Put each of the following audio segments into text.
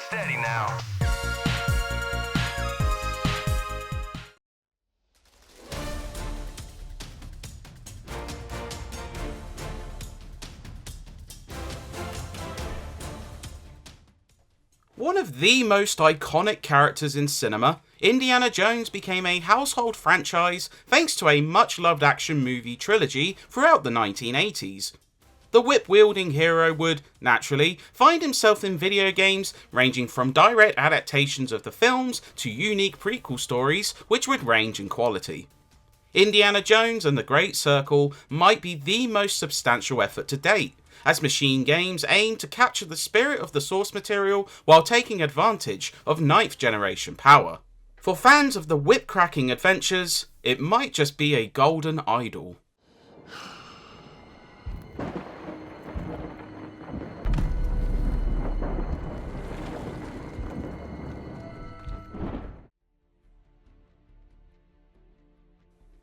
Steady now. One of the most iconic characters in cinema, Indiana Jones became a household franchise thanks to a much-loved action movie trilogy throughout the 1980s. The whip-wielding hero would, naturally, find himself in video games ranging from direct adaptations of the films to unique prequel stories which would range in quality. Indiana Jones and the Great Circle might be the most substantial effort to date, as MachineGames aim to capture the spirit of the source material while taking advantage of 9th generation power. For fans of the whip-cracking adventures, it might just be a golden idol.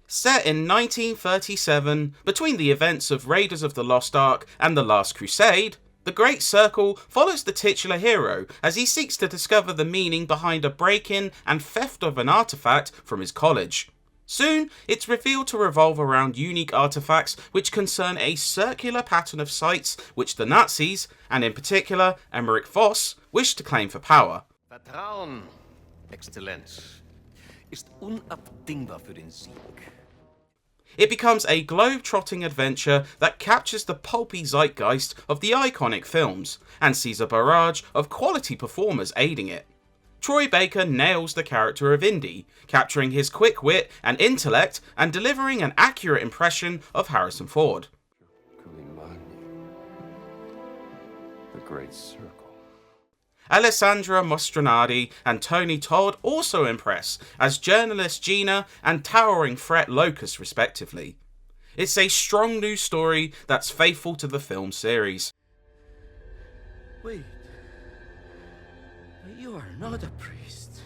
Set in 1937, between the events of Raiders of the Lost Ark and The Last Crusade, The Great Circle follows the titular hero as he seeks to discover the meaning behind a break-in and theft of an artifact from his college. Soon, it's revealed to revolve around unique artifacts which concern a circular pattern of sites which the Nazis, and in particular Emmerich Voss, wish to claim for power. Vertrauen, Exzellenz, ist unabdingbar für den Sieg. It becomes a globe-trotting adventure that captures the pulpy zeitgeist of the iconic films, and sees a barrage of quality performers aiding it. Troy Baker nails the character of Indy, capturing his quick wit and intellect and delivering an accurate impression of Harrison Ford. The Great Circle. Alessandra Mostranardi and Tony Todd also impress as journalist Gina and towering threat Locust respectively. It's a strong new story that's faithful to the film series. Wait. You are not a priest.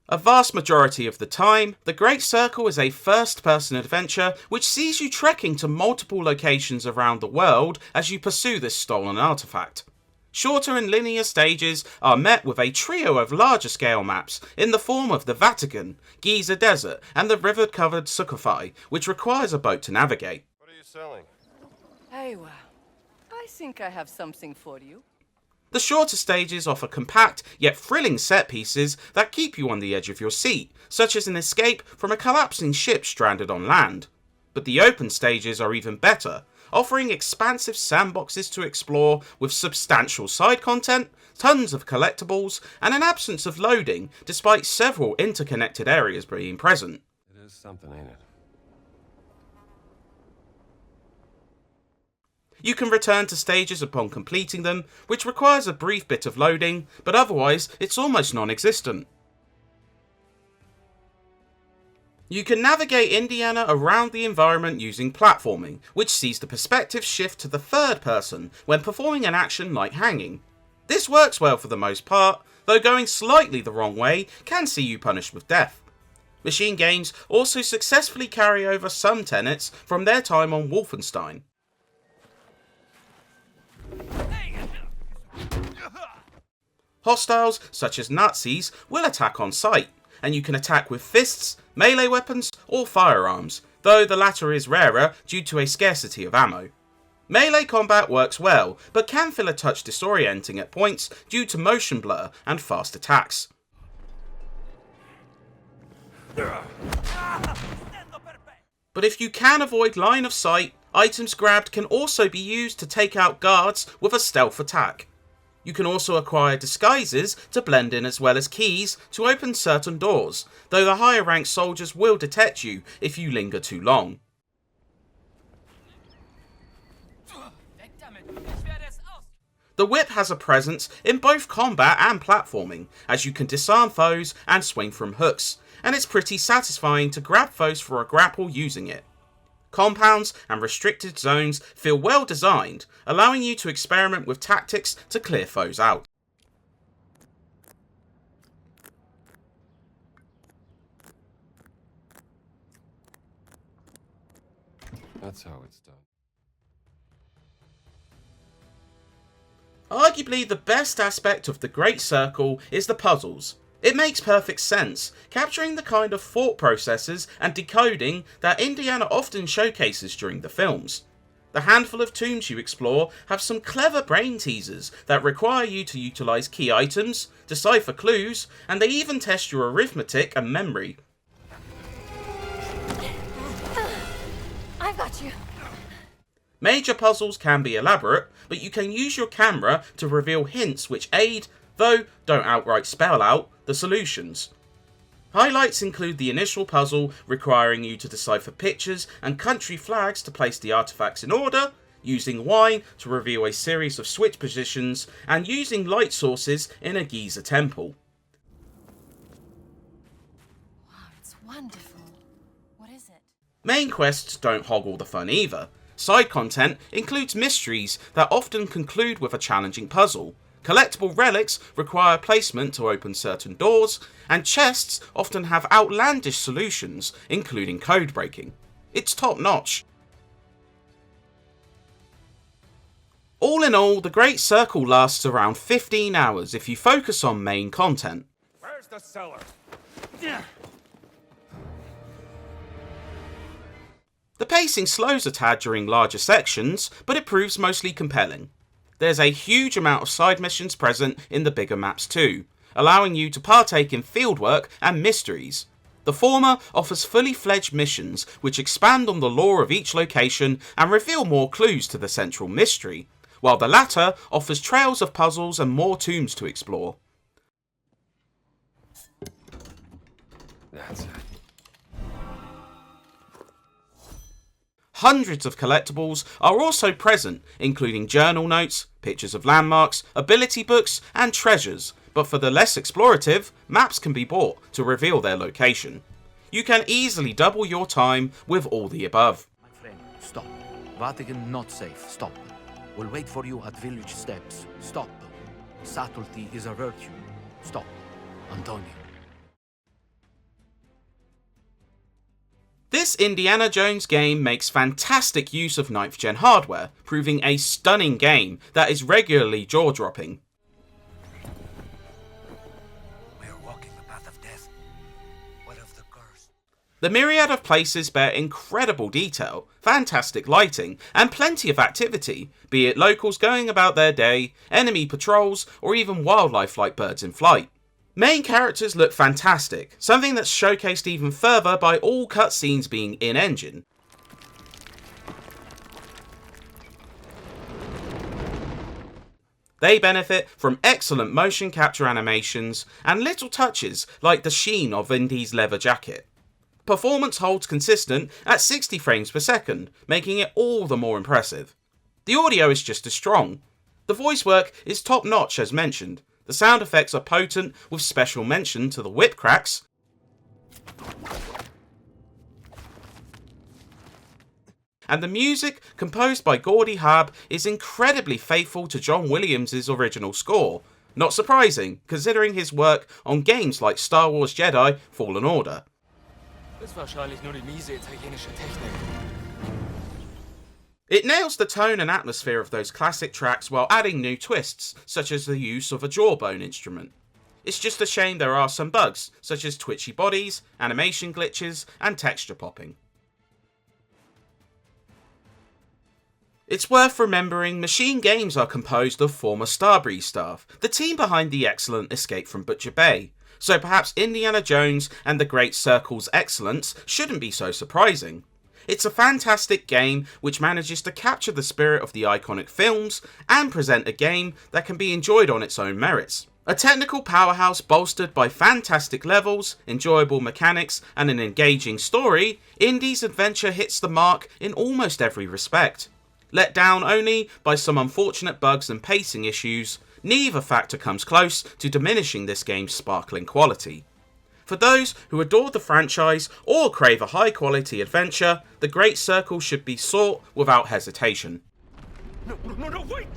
A vast majority of the time, The Great Circle is a first-person adventure which sees you trekking to multiple locations around the world as you pursue this stolen artifact. Shorter and linear stages are met with a trio of larger-scale maps in the form of the Vatican, Giza Desert, and the river-covered Sukhothai, which requires a boat to navigate. What are you selling? Hey, well, I think I have something for you. The shorter stages offer compact yet thrilling set pieces that keep you on the edge of your seat, such as an escape from a collapsing ship stranded on land. But the open stages are even better, offering expansive sandboxes to explore with substantial side content, tons of collectibles, and an absence of loading despite several interconnected areas being present. It is something, ain't it? You can return to stages upon completing them, which requires a brief bit of loading, but otherwise it's almost non-existent. You can navigate Indiana around the environment using platforming, which sees the perspective shift to the third person when performing an action like hanging. This works well for the most part, though going slightly the wrong way can see you punished with death. MachineGames also successfully carry over some tenets from their time on Wolfenstein. Hostiles, such as Nazis, will attack on sight, and you can attack with fists, melee weapons, or firearms, though the latter is rarer due to a scarcity of ammo. Melee combat works well, but can feel a touch disorienting at points due to motion blur and fast attacks. But if you can avoid line of sight, items grabbed can also be used to take out guards with a stealth attack. You can also acquire disguises to blend in as well as keys to open certain doors, though the higher ranked soldiers will detect you if you linger too long. The whip has a presence in both combat and platforming, as you can disarm foes and swing from hooks, and it's pretty satisfying to grab foes for a grapple using it. Compounds and restricted zones feel well designed, allowing you to experiment with tactics to clear foes out. That's how it's done. Arguably the best aspect of The Great Circle is the puzzles. It makes perfect sense, capturing the kind of thought processes and decoding that Indiana often showcases during the films. The handful of tombs you explore have some clever brain teasers that require you to utilise key items, decipher clues, and they even test your arithmetic and memory. I've got you. Major puzzles can be elaborate, but you can use your camera to reveal hints which aid, though don't outright spell out, the solutions. Highlights include the initial puzzle requiring you to decipher pictures and country flags to place the artifacts in order, using wine to reveal a series of switch positions, and using light sources in a Giza temple. Wow, it's wonderful. What is it? Main quests don't hog all the fun either. Side content includes mysteries that often conclude with a challenging puzzle. Collectible relics require placement to open certain doors, and chests often have outlandish solutions, including code breaking. It's top notch. All in all, The Great Circle lasts around 15 hours if you focus on main content. Where's the cellar? The pacing slows a tad during larger sections, but it proves mostly compelling. There's a huge amount of side missions present in the bigger maps too, allowing you to partake in fieldwork and mysteries. The former offers fully fledged missions which expand on the lore of each location and reveal more clues to the central mystery, while the latter offers trails of puzzles and more tombs to explore. That's it. Hundreds of collectibles are also present, including journal notes, pictures of landmarks, ability books, and treasures, but for the less explorative, maps can be bought to reveal their location. You can easily double your time with all the above. My friend, stop. Vatican not safe. Stop. We'll wait for you at village steps. Stop. Subtlety is a virtue. Stop. Antonio. This Indiana Jones game makes fantastic use of 9th gen hardware, proving a stunning game that is regularly jaw-dropping. We are walking the path of death. What of the curse? The myriad of places bear incredible detail, fantastic lighting, and plenty of activity, be it locals going about their day, enemy patrols, or even wildlife like birds in flight. Main characters look fantastic, something that's showcased even further by all cutscenes being in-engine. They benefit from excellent motion capture animations and little touches like the sheen of Indy's leather jacket. Performance holds consistent at 60 frames per second, making it all the more impressive. The audio is just as strong. The voice work is top notch as mentioned. The sound effects are potent, with special mention to the whip cracks. And the music, composed by Gordy Haab, is incredibly faithful to John Williams' original score. Not surprising, considering his work on games like Star Wars Jedi Fallen Order. Ist wahrscheinlich nur die miese italienische Technik. It nails the tone and atmosphere of those classic tracks while adding new twists, such as the use of a jawbone instrument. It's just a shame there are some bugs, such as twitchy bodies, animation glitches, and texture popping. It's worth remembering MachineGames are composed of former Starbreeze staff, the team behind the excellent Escape from Butcher Bay, so perhaps Indiana Jones and the Great Circle's excellence shouldn't be so surprising. It's a fantastic game which manages to capture the spirit of the iconic films and present a game that can be enjoyed on its own merits. A technical powerhouse bolstered by fantastic levels, enjoyable mechanics, and an engaging story, Indy's adventure hits the mark in almost every respect. Let down only by some unfortunate bugs and pacing issues, neither factor comes close to diminishing this game's sparkling quality. For those who adore the franchise or crave a high quality adventure, The Great Circle should be sought without hesitation. No, wait!